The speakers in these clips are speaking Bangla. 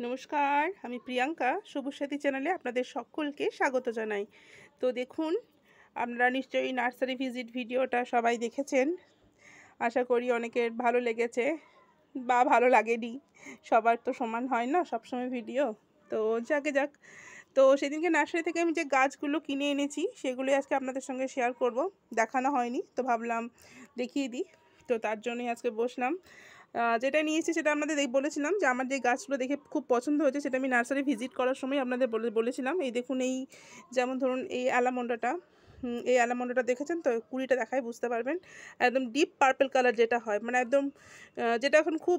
নমস্কার, আমি প্রিয়াঙ্কা। সবুজ সাথী চ্যানেলে আপনাদের সকলকে স্বাগত জানাই। তো দেখুন, আপনারা নিশ্চয়ই নার্সারি ভিজিট ভিডিওটা সবাই দেখেছেন। আশা করি অনেকের ভালো লেগেছে বা ভালো লাগেনি। সবার তো সমান হয় না সবসময় ভিডিও। তো যাক। তো সেদিনকে নার্সারি থেকে আমি যে গাছগুলো কিনে এনেছি সেগুলোই আজকে আপনাদের সঙ্গে শেয়ার করব। দেখানো হয়নি, তো ভাবলাম দেখিয়ে দিই। তো তার জন্যই আজকে বসলাম। যেটা নিয়েছি সেটা আপনাদের বলেছিলাম যে আমার যে গাছগুলো দেখে খুব পছন্দ হয়েছে সেটা আমি নার্সারি ভিজিট করার সময় আপনাদের বলেছিলাম। এই দেখুন, এই যেমন ধরুন এই অ্যালামন্ডাটা, এই অ্যালামন্ডাটা দেখেছেন তো, কুড়িটা দেখায় বুঝতে পারবেন। একদম ডিপ পার্পল কালার যেটা হয়, মানে একদম যেটা এখন খুব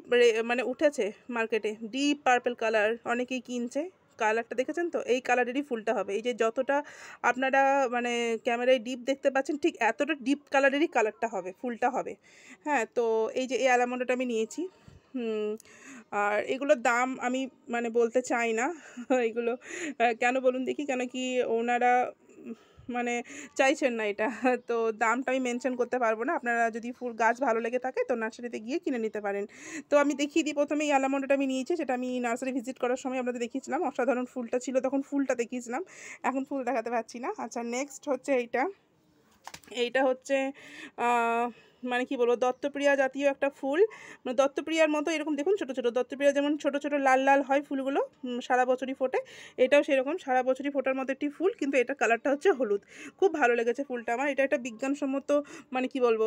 মানে উঠেছে মার্কেটে, ডিপ পার্পল কালার অনেকেই কিনছে। কালারটা দেখেছেন তো, এই কালারেরই ফুলটা হবে। এই যে যতটা আপনারা মানে ক্যামেরায় ডিপ দেখতে পাচ্ছেন ঠিক এতটা ডিপ কালারেরই কালারটা হবে, ফুলটা হবে। হ্যাঁ, তো এই যে এই অ্যালামন্ডাটা আমি নিয়েছি। আর এগুলোর দাম আমি মানে বলতে চাই না। এগুলো কেন বলুন দেখি, কেন কি ওনারা মানে চাইছেন না এটা। তো দামটা আমি মেনশন করতে পারবো না। আপনারা যদি ফুল গাছ ভালো লেগে থাকে তো নার্সারিতে গিয়ে কিনে নিতে পারেন। তো আমি দেখিয়ে দিই, প্রথমে এই অ্যালামন্ডাটা আমি নিয়েছি, সেটা আমি নার্সারি ভিজিট করার সময় আপনাদের দেখিয়েছিলাম। অসাধারণ ফুলটা ছিল তখন, ফুলটা দেখিয়েছিলাম। এখন ফুল দেখাতে পারছি না। আচ্ছা, নেক্সট হচ্ছে এইটা হচ্ছে মানে কি বলবো, দত্তপ্রিয়া জাতীয় একটা ফুল। মানে দত্তপ্রিয়ার মতো এরকম দেখুন ছোটো ছোটো, দত্তপ্রিয়া যেমন ছোটো ছোটো লাল লাল হয় ফুলগুলো, সারা বছরই ফোটে। এটাও সেরকম সারা বছরই ফোটার মতো একটি ফুল, কিন্তু এটা কালারটা হচ্ছে হলুদ। খুব ভালো লেগেছে ফুলটা আমার। এটা একটা বিজ্ঞানসম্মত মানে কি বলবো,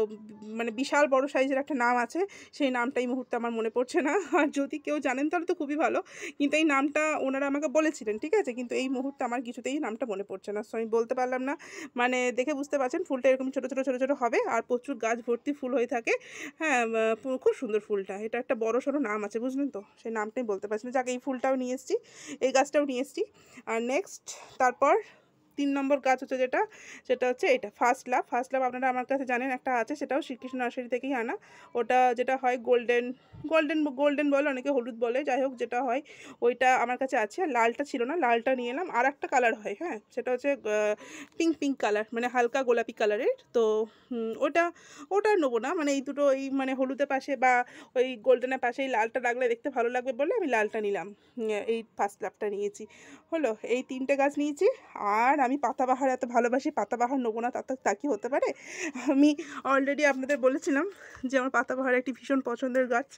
মানে বিশাল বড় সাইজের একটা নাম আছে, সেই নামটা এই মুহূর্তে আমার মনে পড়ছে না। আর যদি কেউ জানেন তাহলে তো খুবই ভালো, কিন্তু এই নামটা ওনারা আমাকে বলেছিলেন, ঠিক আছে, কিন্তু এই মুহূর্তে আমার কিছুতেই নামটা মনে পড়ছে না, সো আমি বলতে পারলাম না। মানে দেখে বুঝতে পারছেন ফুলটা এরকম ছোটো ছোটো ছোটো ছোটো হবে আর প্রচুর গাছ ভর্তি ফুল হয়ে থাকে। হ্যাঁ, খুব সুন্দর ফুলটা। এটা একটা বড় সড়ো নাম আছে, বুঝলেন তো, সেই নামটাই বলতে পারছি না। যাক, এই ফুলটাও নিয়ে এসেছি, এই গাছটাও নিয়ে এসেছি। আর নেক্সট তারপর 3 নম্বর গাছ হচ্ছে যেটা, সেটা হচ্ছে এটা ফার্স্ট লাভ। ফার্স্ট লাভ আপনারা আমার কাছে জানেন একটা আছে, সেটাও শ্রীকৃষ্ণ নার্সারি থেকেই আনা। ওটা যেটা হয় গোল্ডেন গোল্ডেন গোল্ডেন বলে, অনেকে হলুদ বলে, যাই হোক যেটা হয় ওইটা আমার কাছে আছে। আর লালটা ছিল না, লালটা নিয়ে এলাম। আর একটা কালার হয়, হ্যাঁ, সেটা হচ্ছে পিঙ্ক পিঙ্ক কালার, মানে হালকা গোলাপি কালারের। তো ওটা ওটা নেবো না, মানে এই দুটো, এই মানে হলুদের পাশে বা ওই গোল্ডেনের পাশে এই লালটা রাখলে দেখতে ভালো লাগবে বলে আমি লালটা নিলাম। এই ফার্স্ট লাভটা নিয়েছি। হলো, এই 3টে গাছ নিয়েছি। আর আমি পাতাবাহার এত ভালোবাসি, পাতাবাহার নেবো না তা কি হতে পারে। আমি অলরেডি আপনাদের বলেছিলাম যে আমার পাতাবাহার একটি ভীষণ পছন্দের গাছ।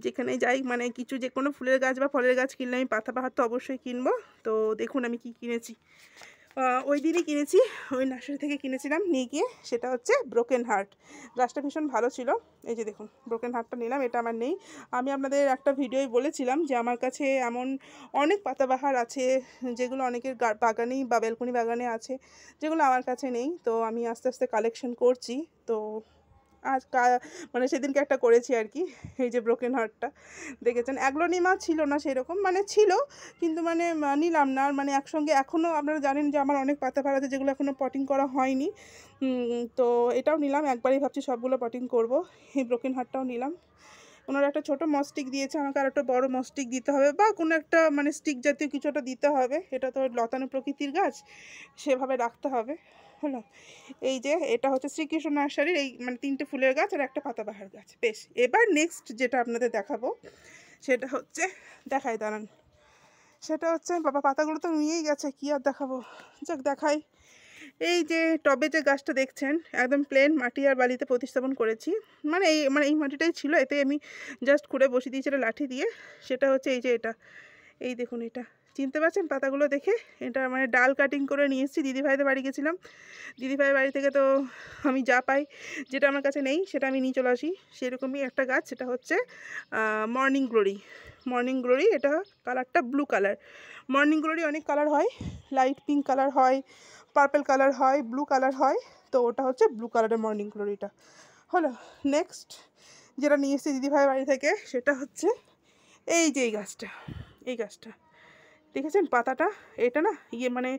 যেখানে যাই, মানে কিছু যে কোনো ফুলের গাছ বা ফলের গাছ কিনলে আমি পাতাবাহার তো অবশ্যই কিনবো। তো দেখুন আমি কি কিনেছি। ওই দিনই কিনেছি, ওই নার্সারি থেকে কিনেছিলাম নিয়ে গিয়ে। সেটা হচ্ছে ব্রোকেন হার্ট। গাছটা ভীষণ ভালো ছিল। এই যে দেখুন, ব্রোকেন হার্টটা নিলাম, এটা আমার নেই। আমি আপনাদের একটা ভিডিওয় বলেছিলাম যে আমার কাছে এমন অনেক পাতাবাহার আছে যেগুলো অনেকের বাগানেই বা ব্যালকনি বাগানে আছে, যেগুলো আমার কাছে নেই। তো আমি আস্তে আস্তে কালেকশন করছি। তো আজ মানে সেদিনকে একটা করেছি আর কি। এই যে ব্রোকেন হার্টটা দেখেছেন, অ্যাগ্লোনিমা ছিল না সেরকম, মানে ছিল কিন্তু মানে নিলাম না। আর মানে একসঙ্গে এখনও আপনারা জানেন যে আমার অনেক পাতাবাহার আছে যেগুলো এখনও পটিং করা হয়নি। তো এটাও নিলাম, একবারই ভাবছি সবগুলো পটিং করব। এই ব্রোকেন হার্টটাও নিলাম। ওনারা একটা ছোটো মস্টিক দিয়েছে, আমাকে আর একটা বড় মস্টিক দিতে হবে বা কোনো একটা মানে স্টিক জাতীয় কিছু একটা দিতে হবে। এটা তো লতানো প্রকৃতির গাছ, সেভাবে রাখতে হবে। হলো, এই যে এটা হচ্ছে শ্রীকৃষ্ণ নার্সারির এই মানে 3টে ফুলের গাছ আর একটা পাতাবাহার গাছ। বেশ, এবার নেক্সট যেটা আপনাদের দেখাবো সেটা হচ্ছে, দেখাই দাঁড়ান, সেটা হচ্ছে, বাবা পাতাগুলো তো নিয়েই গেছে, কী আর দেখাবো, যাক দেখাই। এই যে টবে যে গাছটা দেখছেন, একদম প্লেন মাটি আর বালিতে প্রতিস্থাপন করেছি। মানে এই মাটিটাই ছিল, এতে আমি জাস্ট খুঁড়ে বসিয়ে দিয়েছি এটা লাঠি দিয়ে। সেটা হচ্ছে এই যে এটা, এই দেখুন, এটা চিনতে পারছেন পাতাগুলো দেখে? এটা মানে ডাল কাটিং করে নিয়ে এসেছি, দিদিভাইদের বাড়ি গেছিলাম। দিদিভাইয়ের বাড়ি থেকে তো আমি যা পাই, যেটা আমার কাছে নেই সেটা আমি নিয়ে চলে আসি। সেরকমই একটা গাছ, সেটা হচ্ছে মর্নিং গ্লোরি। মর্নিং গ্লোরি, এটা কালারটা ব্লু কালার। মর্নিং গ্লোরি অনেক কালার হয়, লাইট পিঙ্ক কালার হয়, পার্পল কালার হয়, ব্লু কালার হয়। তো ওটা হচ্ছে ব্লু কালারের মর্নিং গ্লোরিটা। হলো, নেক্সট যেটা নিয়ে এসেছি দিদিভাইয়ের বাড়ি থেকে সেটা হচ্ছে এই যে এই গাছটা, এই গাছটা দেখেছেন পাতাটা? এটা না মানে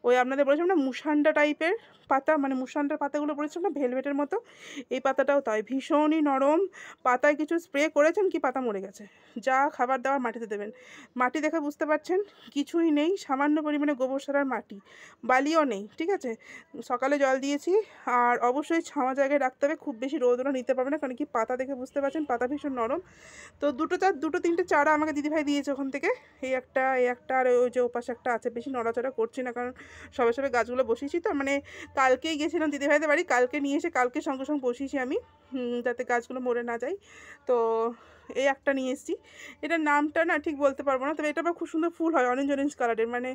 ওই আপনাদের বলেছিলাম না মুসান্ডা টাইপের পাতা, মানে মুসান্ডার পাতাগুলো বলেছিলাম না ভেলভেটের মতো, এই পাতাটাও তাই ভীষণই নরম। পাতায় কিছু স্প্রে করেছেন কি পাতা মরে গেছে। যা খাবার দাবার মাটিতে দেবেন। মাটি দেখে বুঝতে পারছেন কিছুই নেই, সামান্য পরিমাণে গোবর সার আর মাটি, বালিও নেই, ঠিক আছে? সকালে জল দিয়েছি। আর অবশ্যই ছাওয়া জায়গায় রাখতে হবে, খুব বেশি রোদও নিতে পারবে না, কারণ কি পাতা দেখে বুঝতে পারছেন পাতা ভীষণ নরম। তো দুটো তিনটে চারা আমাকে দিদিভাই দিয়েছে ওখান থেকে, এই একটা আর ওই যে ওপাশে একটা আছে। বেশি নড়াচড়া করছি না, কারণ সবে সবে গাছগুলো বসিয়েছি তো, মানে কালকেই গেছিলাম দিদিভাইদের বাড়ি, কালকে নিয়ে এসে কালকে সঙ্গে সঙ্গে বসিয়েছি আমি, যাতে গাছগুলো মরে না যায়। তো এই একটা নিয়ে এসেছি। এটার নামটা না ঠিক বলতে পারবো না, তবে এটা আবার খুব সুন্দর ফুল হয় অরেঞ্জ অরেঞ্জ কালারের, মানে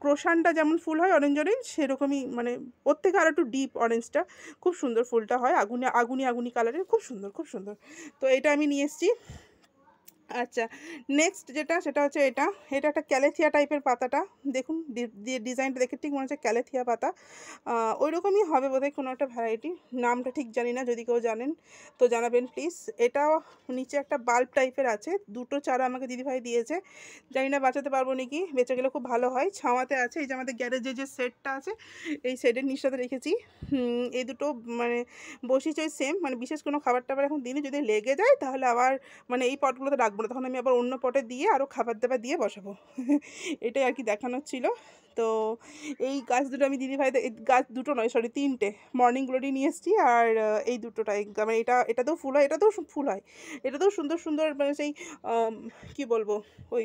ক্রোশানটা যেমন ফুল হয় অরেঞ্জ অরেঞ্জ, সেরকমই মানে ওর থেকে আরও একটু ডিপ অরেঞ্জটা, খুব সুন্দর ফুলটা হয়, আগুনি আগুনি আগুনি কালারের, খুব সুন্দর খুব সুন্দর। তো এটা আমি নিয়ে এসেছি। আচ্ছা, নেক্সট যেটা সেটা হচ্ছে এটা একটা ক্যালেথিয়া টাইপের পাতাটা। দেখুন ডিজাইনটা দেখে ঠিক মনে হচ্ছে ক্যালেথিয়া পাতা, ওই রকমই হবে বোধহয় কোনো একটা ভ্যারাইটি, নামটা ঠিক জানি না, যদি কেউ জানেন তো জানাবেন প্লিজ। এটাও নিচে একটা বাল্ব টাইপের আছে, দুটো চারা আমাকে দিদিভাই দিয়েছে, জানি না বাঁচাতে পারবো নাকি, বেঁচে গেলে খুব ভালো হয়। ছাওয়াতে আছে, এই যে আমাদের গ্যারেজে যে সেটটা আছে এই সেটের নিচটাতে রেখেছি। এই দুটো মানে বসিয়েছি ওই সেম, মানে বিশেষ কোনো খাবার টাবার এখন দিনই, যদি লেগে যায় তাহলে আবার মানে এই পটগুলোতে রাখবো না, তখন আমি আবার অন্য পটে দিয়ে আরও খাবার দাবার দিয়ে বসাবো। এটাই আর কি দেখানোর ছিল। তো এই গাছ দুটো আমি দিদিভাই, গাছ দুটো নয় সরি তিনটে মর্নিং গ্লোরি নিয়ে এসেছি, আর এই দুটোটাই মানে এটাতেও ফুল হয়, এটাতেও ফুল হয়, এটাতেও সুন্দর সুন্দর মানে সেই কী বলবো ওই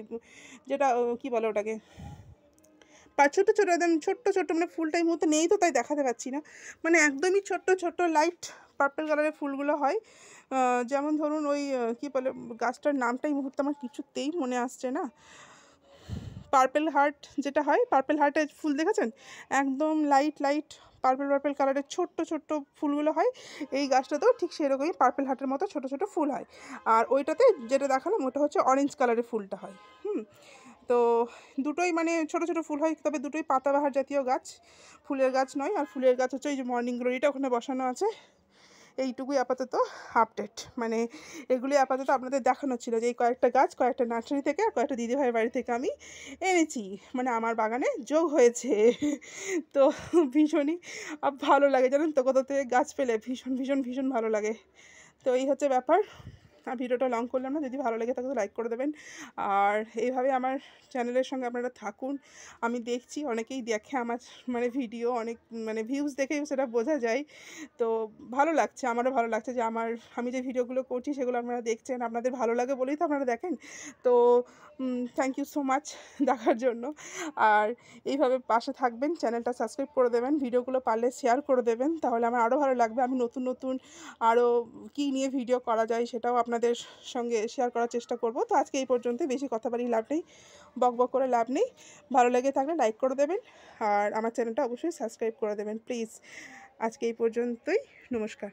যেটা কী বলে ওটাকে, ছোটো ছোটো একদম ছোট্ট ছোট্ট, মানে ফুলটা এই মুহূর্তে নেই তো তাই দেখাতে পাচ্ছি না, মানে একদমই ছোট্ট ছোট্ট লাইট পার্পল কালারের ফুলগুলো হয়। যেমন ধরুন ওই কী বলে গাছটার নামটা এই মুহূর্তে আমার কিছুতেই মনে আসছে না, পার্পল হার্ট যেটা হয়, পার্পল হার্টের ফুল দেখেছেন, একদম লাইট লাইট পার্পল পার্পল কালারের ছোট্ট ছোট্ট ফুলগুলো হয়। এই গাছটাতেও ঠিক সেরকমই পার্পল হার্টের মতো ছোটো ছোটো ফুল হয়। আর ওইটাতে যেটা দেখালাম ওটা হচ্ছে অরেঞ্জ কালারের ফুলটা হয়। তো দুটোই মানে ছোটো ছোটো ফুল হয়, তবে দুটোই পাতাবাহার জাতীয় গাছ, ফুলের গাছ নয়। আর ফুলের গাছ হচ্ছে ওই যে মর্নিং গ্লোরিটা ওখানে বসানো আছে। এইটুকুই আপাতত আপডেট, মানে এগুলি আপাতত আপনাদের দেখানো ছিল, যে এই কয়েকটা গাছ কয়েকটা নার্সারি থেকে আর কয়েকটা দিদিভাইয়ের বাড়ি থেকে আমি এনেছি, মানে আমার বাগানে যোগ হয়েছে। তো ভীষণই ভালো লাগে জানেন তো, কোথা থেকে গাছ পেলে ভীষণ ভীষণ ভীষণ ভালো লাগে। তো এই হচ্ছে ব্যাপার। আর ভিডিওটা লং করলাম না, যদি ভালো লেগে থাকে তো লাইক করে দেবেন। আর এইভাবে আমার চ্যানেলের সঙ্গে আপনারা থাকুন। আমি দেখছি অনেকেই দেখে আমার মানে ভিডিও, অনেক মানে ভিউজ দেখেই সেটা বোঝা যায়। তো ভালো লাগছে, আমারও ভালো লাগছে যে আমি যে ভিডিওগুলো করছি সেগুলো আপনারা দেখছেন, আপনাদের ভালো লাগে বলেই তো আপনারা দেখেন। তো থ্যাংক ইউ সো মাচ দেখার জন্য। আর এইভাবে পাশে থাকবেন, চ্যানেলটা সাবস্ক্রাইব করে দেবেন, ভিডিওগুলো পারলে শেয়ার করে দেবেন, তাহলে আমার আরও ভালো লাগবে। আমি নতুন নতুন আরও কী নিয়ে ভিডিও করা যায় সেটাও আপনাদের সঙ্গে শেয়ার করার চেষ্টা করব। তো আজকে এই পর্যন্তই, বেশি কথা বাড়িয়ে লাভ নেই, বক বক করে লাভ নেই। ভালো লেগে থাকলে লাইক করে দেবেন, আর আমার চ্যানেলটা অবশ্যই সাবস্ক্রাইব করে দেবেন প্লিজ। আজকে এই পর্যন্তই, নমস্কার।